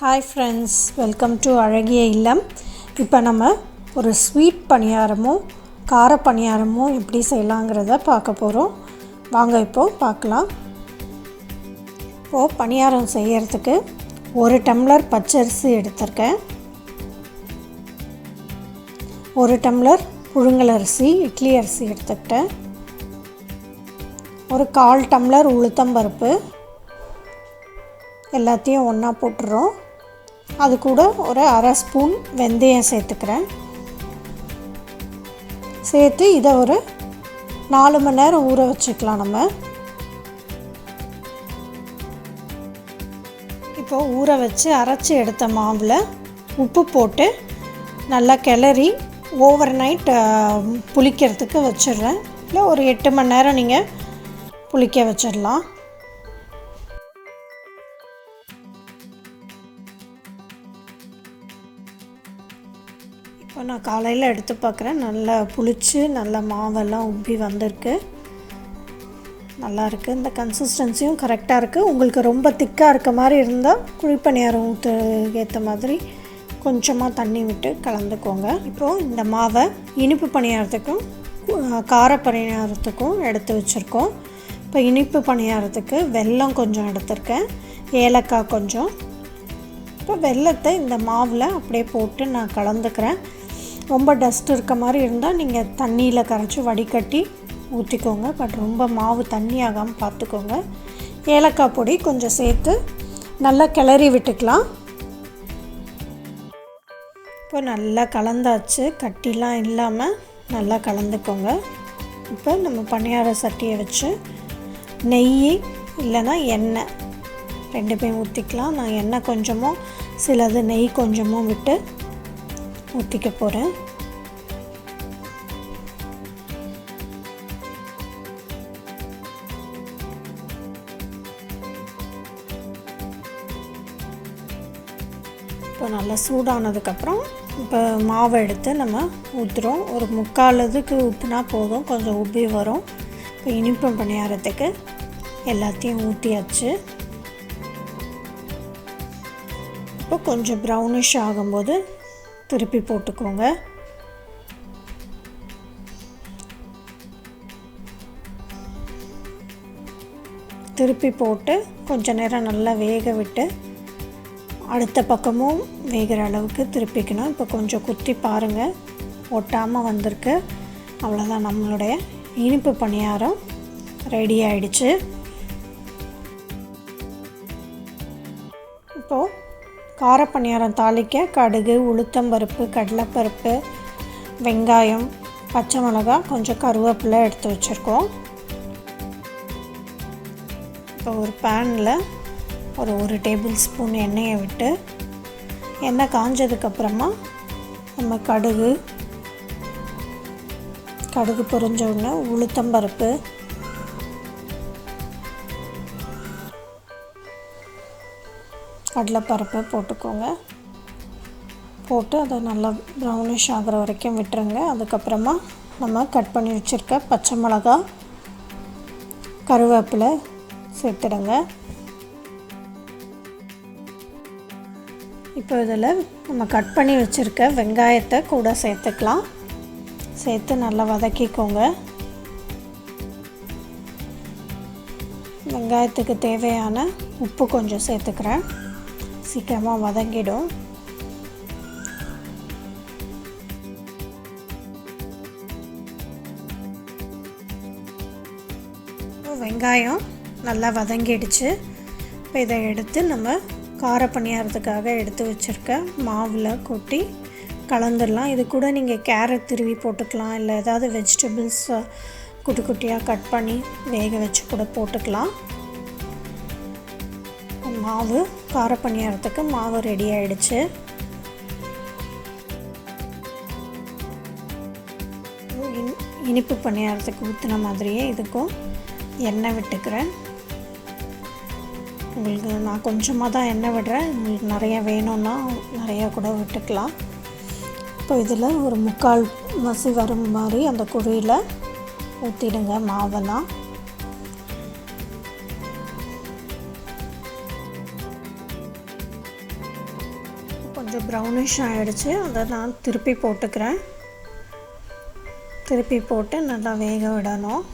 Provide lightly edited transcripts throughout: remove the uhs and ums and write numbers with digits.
Hi friends, welcome to அழகிய இல்லம். இப்போ நம்ம ஒரு ஸ்வீட் பணியாரமும் கார பணியாரமும் எப்படி செய்யலாங்கிறத பார்க்க போகிறோம். வாங்க இப்போது பார்க்கலாம். இப்போது பணியாரம் செய்கிறதுக்கு 1 டம்ளர் பச்சரிசி எடுத்திருக்கேன், 1 டம்ளர் புழுங்கலரிசி இட்லி அரிசி எடுத்துக்கிட்டேன், ஒரு 1/4 டம்ளர் உளுத்தம்பருப்பு எல்லாத்தையும் ஒன்றா போட்டுறோம். அது கூட ஒரு 1/2 ஸ்பூன் வெந்தயம் சேர்த்துக்கிறேன். சேர்த்து இதை ஒரு 4 மணி நேரம் ஊற வச்சுக்கலாம். நம்ம இப்போ ஊற வச்சு அரைச்சி எடுத்த மாவில் உப்பு போட்டு நல்லா கிளறி ஓவர் நைட் புளிக்கிறதுக்கு வச்சிடுறேன். இல்லை ஒரு 8 மணி நேரம் நீங்கள் புளிக்க வச்சிடலாம். இப்போ நான் காலையில் எடுத்து பார்க்குறேன், நல்லா புளிச்சு நல்ல மாவெல்லாம் உப்பி வந்திருக்கு, நல்லாயிருக்கு. இந்த கன்சிஸ்டன்சியும் கரெக்டாக இருக்குது. உங்களுக்கு ரொம்ப திக்காக இருக்க மாதிரி இருந்தால் குழிப்பணியாரம் ஊற்று ஏற்ற மாதிரி கொஞ்சமாக தண்ணி விட்டு கலந்துக்கோங்க. இப்போது இந்த மாவை இனிப்பு பணியாரத்துக்கும் கார பணியாரத்துக்கும் எடுத்து வச்சுருக்கோம். இப்போ இனிப்பு பணியாரத்துக்கு வெல்லம் கொஞ்சம் எடுத்திருக்கேன், ஏலக்காய் கொஞ்சம். இப்போ வெல்லத்தை இந்த மாவில் அப்படியே போட்டு நான் கலந்துக்கிறேன். ரொம்ப டஸ்ட் இருக்க மாதிரி இருந்தால் நீங்கள் தண்ணியில் கரைச்சி வடிகட்டி ஊற்றிக்கோங்க. பட் ரொம்ப மாவு தண்ணி ஆகாமல் பார்த்துக்கோங்க. ஏலக்காய் பொடி கொஞ்சம் சேர்த்து நல்லா கிளறி விட்டுக்கலாம். இப்போ நல்லா கலந்தாச்சு, கட்டிலாம் இல்லாமல் நல்லா கலந்துக்கோங்க. இப்போ நம்ம பணியார சட்டியை வச்சு நெய் இல்லைன்னா எண்ணெய் 2 ஊற்றிக்கலாம். நான் எண்ணெய் கொஞ்சமும் சிலது நெய் கொஞ்சமும் விட்டு ஊற்றிக்க போகிறேன். இப்போ நல்லா சூடானதுக்கப்புறம் இப்போ மாவை எடுத்து நம்ம ஊற்றுறோம். ஒரு 3/4 இதுக்கு ஊற்றினா போதும், கொஞ்சம் உப்பி வரும். இப்போ இனிப்பு பணியாரத்துக்கு எல்லாத்தையும் ஊற்றியாச்சு. இப்போ கொஞ்சம் ப்ரௌனிஷ் ஆகும்போது திருப்பி போட்டுக்கோங்க. திருப்பி போட்டு கொஞ்சம் நேரம் நல்லா வேக விட்டு அடுத்த பக்கமும் வேகிற அளவுக்கு திருப்பிக்கணும். இப்போ கொஞ்சம் குத்தி பாருங்கள், ஒட்டாமல் வந்திருக்கு. அவ்வளோதான், நம்மளுடைய இனிப்பு பணியாரம் ரெடி ஆயிடுச்சு. இப்போது கார பணியாரம் தாளிக்க கடுகு, உளுத்தம்பருப்பு, கடலைப்பருப்பு, வெங்காயம், பச்சை மிளகாய், கொஞ்சம் கருவேப்பிலை எடுத்து வச்சுருக்கோம். இப்போ ஒரு பேனில் ஒரு 1 டேபிள் ஸ்பூன் எண்ணெயை விட்டு எண்ணெய் காஞ்சதுக்கப்புறமா நம்ம கடுகு பொரிஞ்ச உடனே உளுத்தம்பருப்பு, கடலைப்பருப்பு போட்டுக்கோங்க. போட்டு அதை நல்லா ப்ரௌனிஷ் ஆகிற வரைக்கும் விட்டுருங்க. அதுக்கப்புறமா நம்ம கட் பண்ணி வச்சுருக்க பச்சை மிளகாய், கருவேப்பிலை சேர்த்துடுங்க. இப்போ இதில் நம்ம கட் பண்ணி வச்சுருக்க வெங்காயத்தை கூட சேர்த்துக்கலாம். சேர்த்து நல்லா வதக்கிக்கோங்க. வெங்காயத்துக்கு தேவையான உப்பு கொஞ்சம் சேர்த்துக்கிறேன், சீக்கிரமாக வதங்கிடும். வெங்காயம் நல்லா வதங்கிடுச்சு. இப்போ இதை எடுத்து நம்ம கார பணியாரத்துக்காக எடுத்து வச்சுருக்க மாவில் கொட்டி கலந்துடலாம். இது கூட நீங்கள் கேரட் துருவி போட்டுக்கலாம், இல்லை ஏதாவது வெஜிடபிள்ஸ் குட்டி குட்டியாக கட் பண்ணி வேக வச்சு கூட போட்டுக்கலாம். மாவு கார பணியாரத்துக்கு மாவு ரெடி ஆகிடுச்சு. இனிப்பு பணியாரத்துக்கு ஊற்றின மாதிரியே இதுக்கும் எண்ணெய் விட்டுக்கிறேன். உங்களுக்கு நான் கொஞ்சமாக தான் எண்ணெய் விடுறேன், உங்களுக்கு நிறையா வேணும்னா நிறையா கூட விட்டுக்கலாம். இப்போ இதில் ஒரு 3/4 மசி வரும் மாதிரி அந்த குழியில் ஊற்றிடுங்க மாவெல்லாம். கொஞ்சம் ப்ரௌனிஷ் ஆகிடுச்சு. அதை நான் திருப்பி போட்டுக்கிறேன். திருப்பி போட்டு நல்லா வேக விடணும்.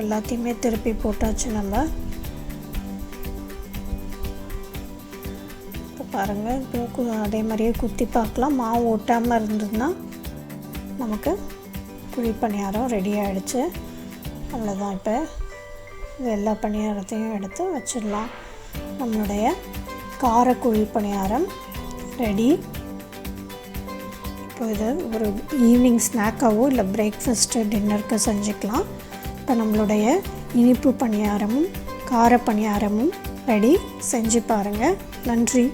எல்லாத்தையுமே திருப்பி போட்டாச்சு. நம்ம இப்போ பாருங்கள், இப்போ அதே மாதிரியே குத்தி பார்க்கலாம். மாவு ஒட்டாமல் இருந்ததுன்னா நமக்கு குழிப்பணியாரம் ரெடி ஆகிடுச்சு. அவ்வளோதான். இப்போ இது எல்லா பணியாரத்தையும் எடுத்து வச்சிடலாம். நம்மளுடைய கார குழிப்பணியாரம் ரெடி. இப்போ இது ஒரு ஈவினிங் ஸ்நாக்காவோ இல்லை பிரேக்ஃபாஸ்ட்டு டின்னருக்கு செஞ்சுக்கலாம். இப்போ நம்மளுடைய இனிப்பு பணியாரமும் கார பணியாரமும் ரெடி. செஞ்சு பாருங்கள். நன்றி.